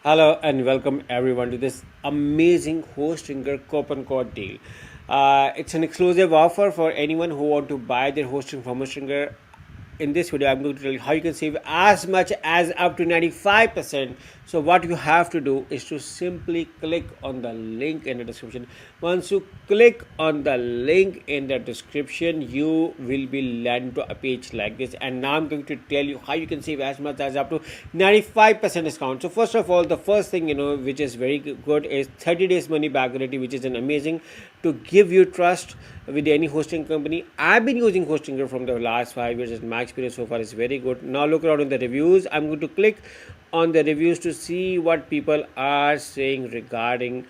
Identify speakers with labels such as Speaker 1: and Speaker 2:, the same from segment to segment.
Speaker 1: Hello and welcome everyone to this amazing Hostinger coupon code deal. It's an exclusive offer for anyone who want to buy their hosting from Hostinger. In this video, I'm going to tell you how you can save as much as up to 95%. So what you have to do is to simply click on the link in the description. Once you click on the link in the description, you will be landed to a page like this. And now I'm going to tell you how you can save as much as up to 95% discount. So first of all, the first thing which is very good is 30 days money back guarantee, which is an amazing to give you trust with any hosting company. I've been using Hostinger from the last 5 years and my experience so far is very good. Now look around in the reviews. I'm going to click on the reviews to see what people are saying regarding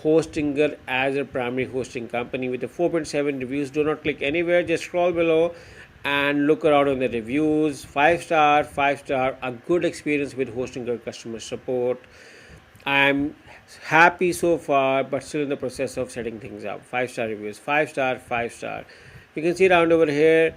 Speaker 1: Hostinger as a primary hosting company with the 4.7 reviews. Do not click anywhere, just scroll below and look around on the reviews. 5 star, 5 star, a good experience with Hostinger customer support. I'm happy so far, but still in the process of setting things up. 5 star reviews, 5 star, 5 star. You can see around over here.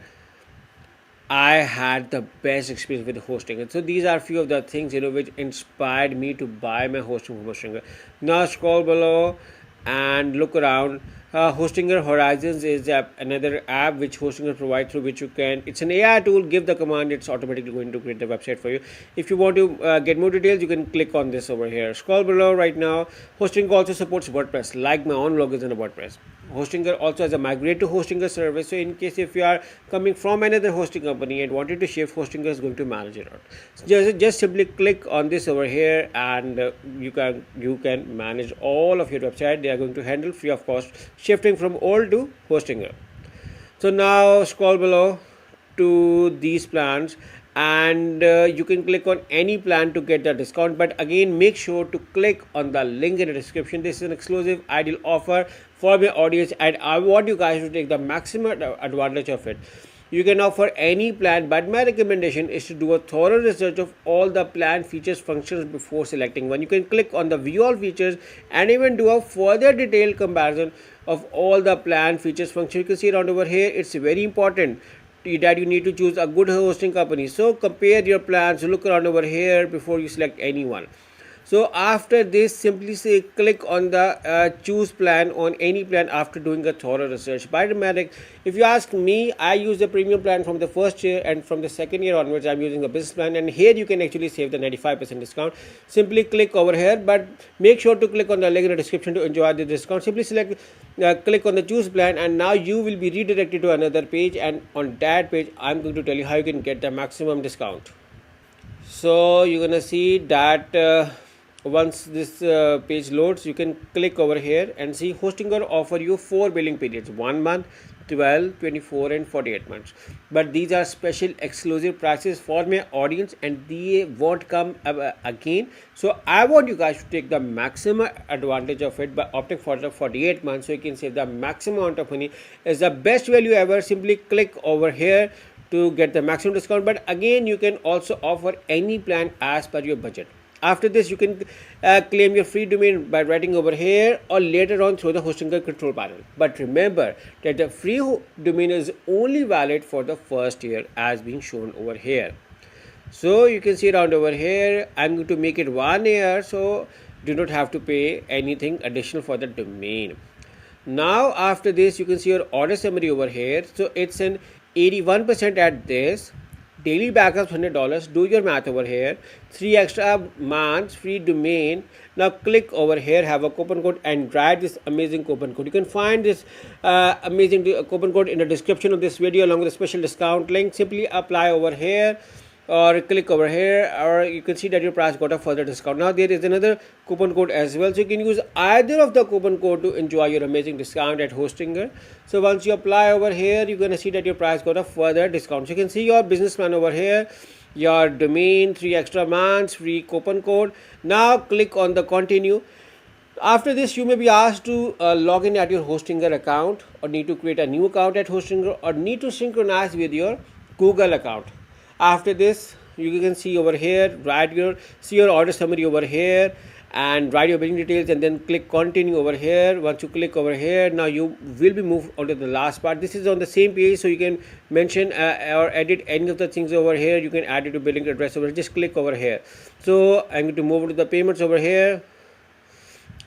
Speaker 1: I had the best experience with hosting, and so these are few of the things which inspired me to buy my hosting from Hostinger. Now scroll below and look around. Hostinger Horizons is another app which Hostinger provides, through which you can. It's an AI tool. Give the command; it's automatically going to create the website for you. If you want to get more details, you can click on this over here. Scroll below right now. Hostinger also supports WordPress, like my own blog is in a WordPress. Hostinger also has a migrate to Hostinger service. So in case if you are coming from another hosting company and wanted to shift, Hostinger is going to manage it out. So just simply click on this over here, and you can manage all of your website. They are going to handle free of cost, shifting from old to Hostinger. So now scroll below to these plans, and you can click on any plan to get the discount, but again make sure to click on the link in the description. This is an exclusive ideal offer for my audience, and I want you guys to take the maximum advantage of it. You can offer any plan, but my recommendation is to do a thorough research of all the plan features functions before selecting one. You can click on the view all features and even do a further detailed comparison of all the plan features functions. You can see around over here. It's very important that you need to choose a good hosting company. So compare your plans, look around over here before you select anyone. So after this, simply say click on the choose plan on any plan after doing a thorough research. By automatic, if you ask me, I use the premium plan from the first year, and from the second year onwards I'm using the business plan, and here you can actually save the 95% discount. Simply click over here, but make sure to click on the link in the description to enjoy the discount. Simply select click on the choose plan, and now you will be redirected to another page, and on that page I'm going to tell you how you can get the maximum discount. So you're gonna see that once this page loads, you can click over here and see Hostinger offer you 4 billing periods: 1 month, 12, 24 and 48 months. But these are special exclusive prices for my audience, and they won't come again. So I want you guys to take the maximum advantage of it by opting for the 48 months, so you can save the maximum amount of money. Is the best value ever. Simply click over here to get the maximum discount, but again you can also offer any plan as per your budget. After this, you can claim your free domain by writing over here or later on through the Hostinger control panel. But remember that the free domain is only valid for the first year, as being shown over here. So you can see around over here, I'm going to make it 1 year, so do not have to pay anything additional for the domain. Now after this, you can see your order summary over here. So it's an 81% at this. Daily backups $100. Do your math over here. 3 extra months free domain. Now click over here, have a coupon code, and write this amazing coupon code. You can find this amazing coupon code in the description of this video along with a special discount link. Simply apply over here or click over here, or you can see that your price got a further discount. Now there is another coupon code as well, so you can use either of the coupon code to enjoy your amazing discount at Hostinger. So once you apply over here, you're gonna see that your price got a further discount. So you can see your business plan over here, your domain, 3 extra months, free coupon code. Now click on the continue. After this, you may be asked to log in at your Hostinger account, or need to create a new account at Hostinger, or need to synchronize with your Google account. After this, you can see over here, see your order summary over here, and write your billing details, and then click continue over here. Once you click over here, now you will be moved onto the last part. This is on the same page, so you can mention or edit any of the things over here. You can add it to billing address over here. Just click over here. So I'm going to move to the payments over here,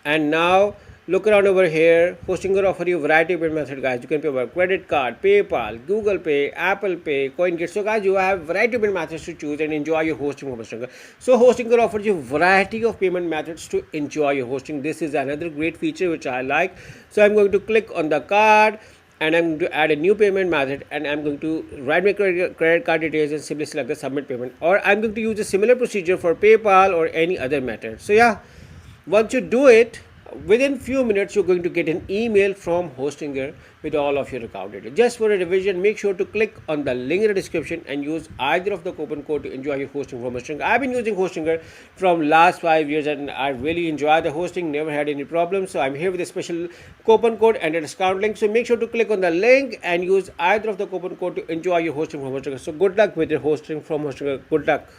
Speaker 1: and now look around over here. Hostinger offer you variety of payment method, guys. You can pay over credit card, PayPal, Google Pay, Apple Pay, CoinGate. So guys, you have variety of payment methods to choose and enjoy your hosting from Hostinger. So Hostinger offers you variety of payment methods to enjoy your hosting. This is another great feature which I like. So I'm going to click on the card, and I'm going to add a new payment method, and I'm going to write my credit card details and simply select the submit payment. Or I'm going to use a similar procedure for PayPal or any other method. So yeah, once you do it, within few minutes you're going to get an email from Hostinger with all of your account data. Just for a revision, make sure to click on the link in the description and use either of the coupon code to enjoy your hosting from Hostinger. I've been using Hostinger from last 5 years and I really enjoy the hosting, never had any problems. So I'm here with a special coupon code and a discount link. So make sure to click on the link and use either of the coupon code to enjoy your hosting from Hostinger. So good luck with your hosting from Hostinger. Good luck.